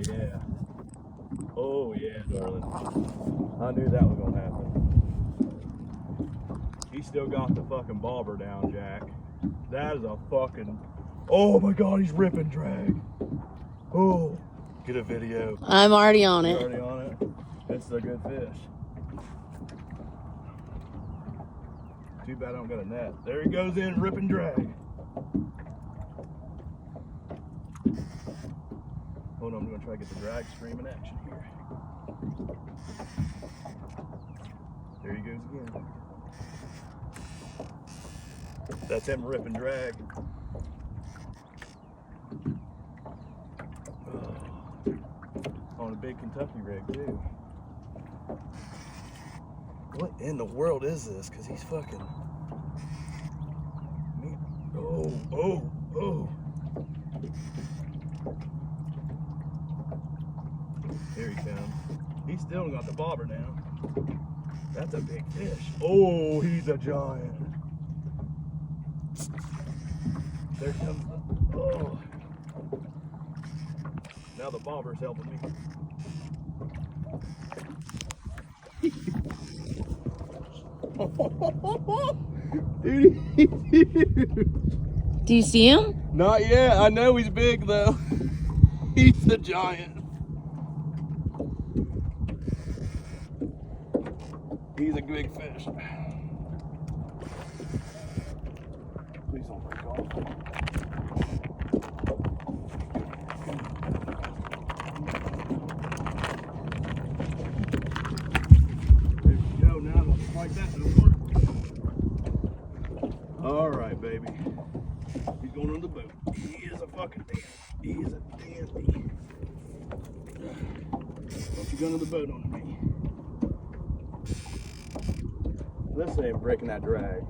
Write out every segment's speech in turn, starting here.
yeah. Oh yeah, darling. I knew that was gonna happen. He still got the fucking bobber down, Jack. That is a fucking, oh my God, he's ripping drag. Oh, get a video. I'm already on You're it. already on it? It's a good fish. Too bad I don't got a net. There he goes in, ripping drag. Hold on, I'm gonna try to get the drag stream in action here. There he goes again. That's him ripping drag. On a big Kentucky rig too. What in the world is this? Cause he's fucking. Oh. Here he comes. He's still got the bobber now. That's a big fish. Oh, he's a giant. There comes the, oh. Now the bobber's helping me. Dude, he's huge. Do you see him? Not yet. I know he's big though. He's the giant. He's a big fish. Please don't break off. There we go. Now I don't like that no more. All right, baby. He's going on the boat. He is a fucking dandy. He is a dandy. Don't you go on the boat on me. Listen to him breaking that drag.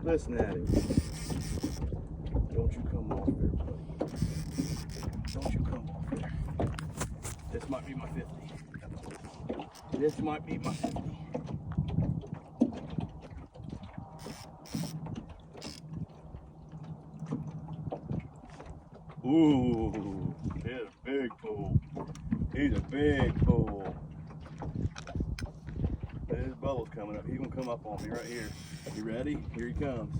Listen at him. Don't you come off there, buddy. Don't you come off there. This might be my 50. This might be my 50. Ooh, he's a big pool. He's a big pool. There's bubbles coming up. He's gonna come up on me right here. You ready? Here he comes.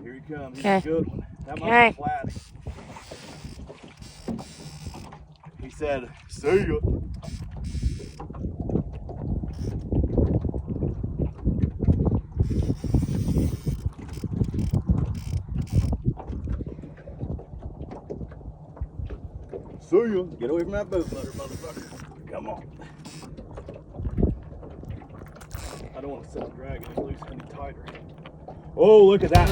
Here he comes. He's a good one. That might be flatty. He said, "See ya." See ya. Get away from that boat, motherfucker. Come on. I don't want to set the drag any loose any tighter. Oh, look at that.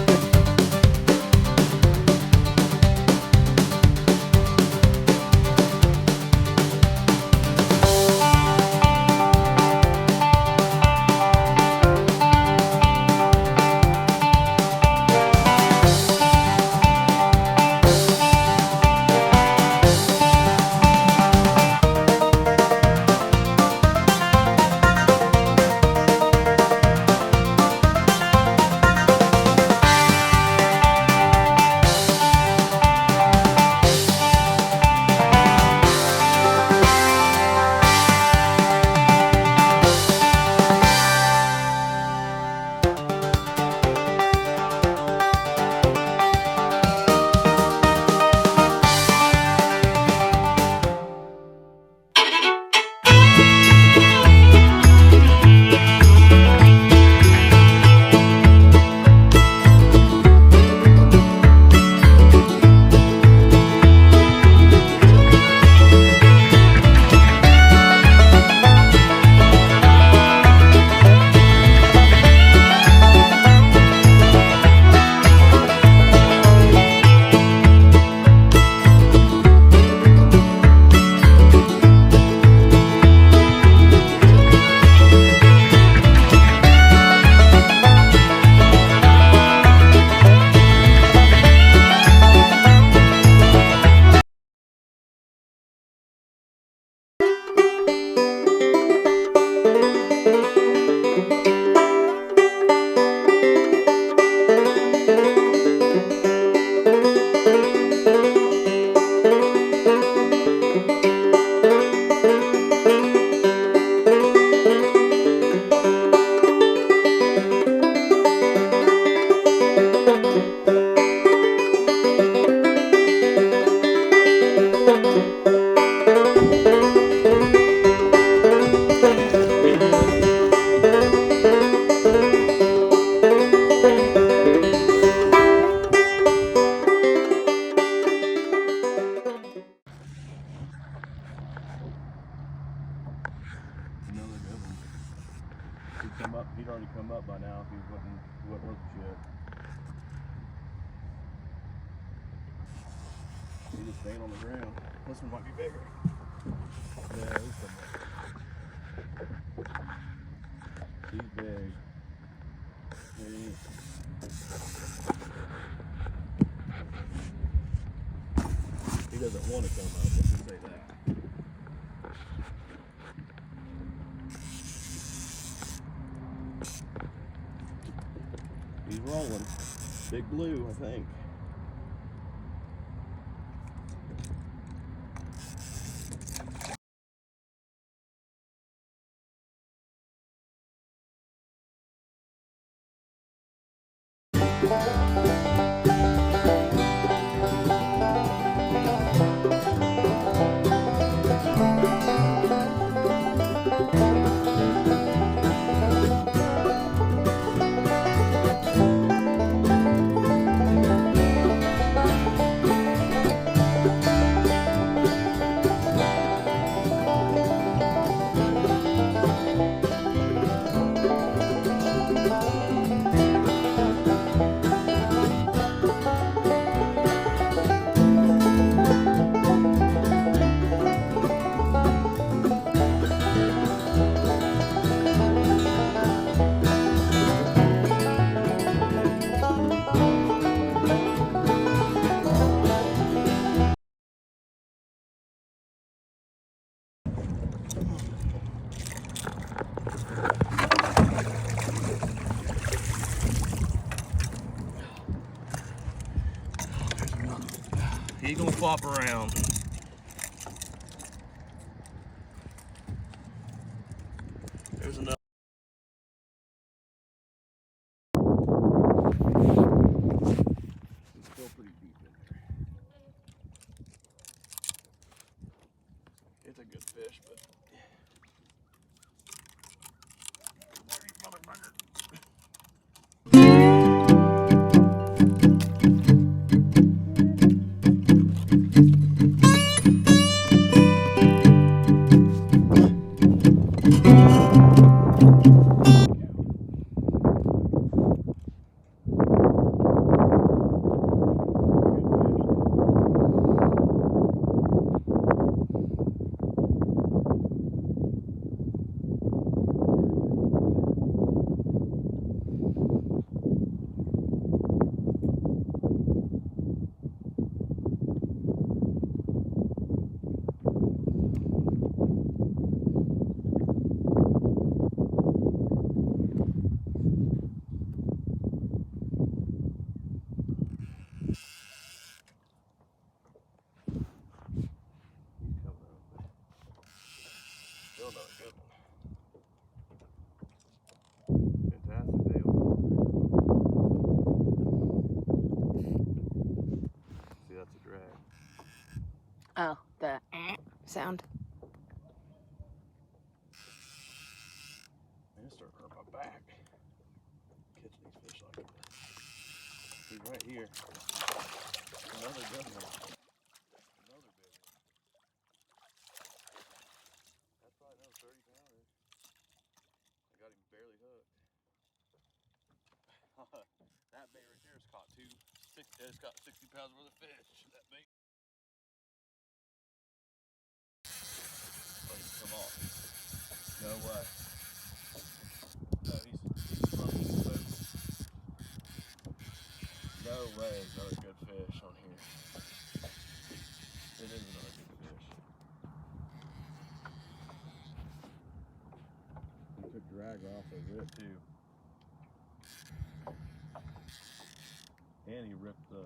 just staying on the ground. This one might be bigger. No, this one might. He's big. He doesn't want to come up, let's just say that. He's rolling. Big blue, I think. He's gonna flop around. There's another. It's still pretty deep in there. It's a good fish, but dirty motherfucker. Still another good one. Fantastic deal. See, that's a drag. Oh, the sound. Man, it's starting to hurt my back. Catching these fish like this. See, right here. Another good one. Another big one. That's probably another 30 pounder. I got him barely hooked. That bait right there has caught it's got 60 pounds worth of fish. That bait. Oh, he's come off. No way. No, he's running his boat. No way, another good fish on here. It is another good fish. He took drag off of it too. And he ripped the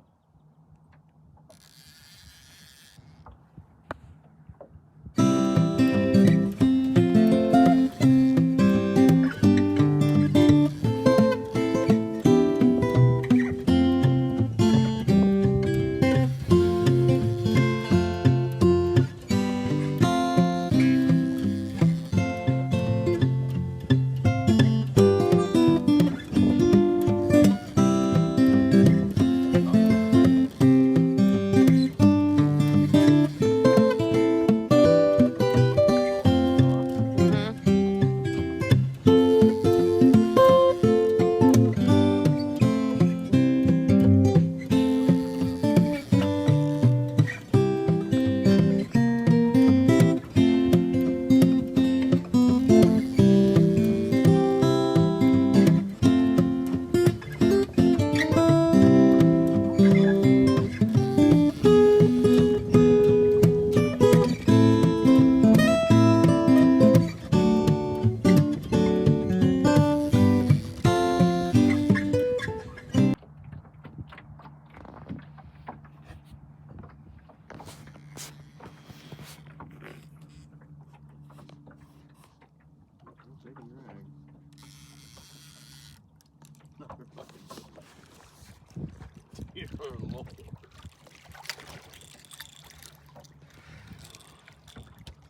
Oh, Lord.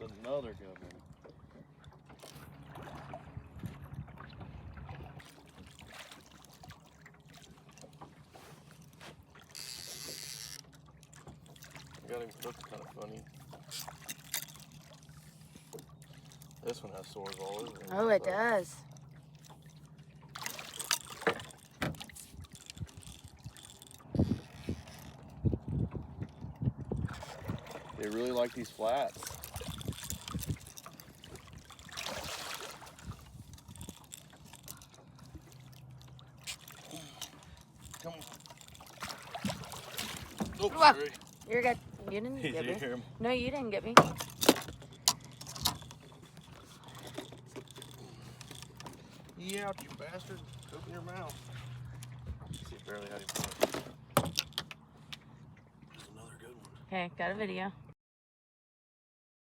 It's another good one. Got him cooked kind of funny. This one has sores all over it. Oh, it does. They really like these flats. Come on. Oh, Whoa. sorry. You're good. You didn't Did get you me. hear him? No, you didn't get me. Yeah, you bastard. Open your mouth. See, it barely had him. There's another good one. Okay, got a video.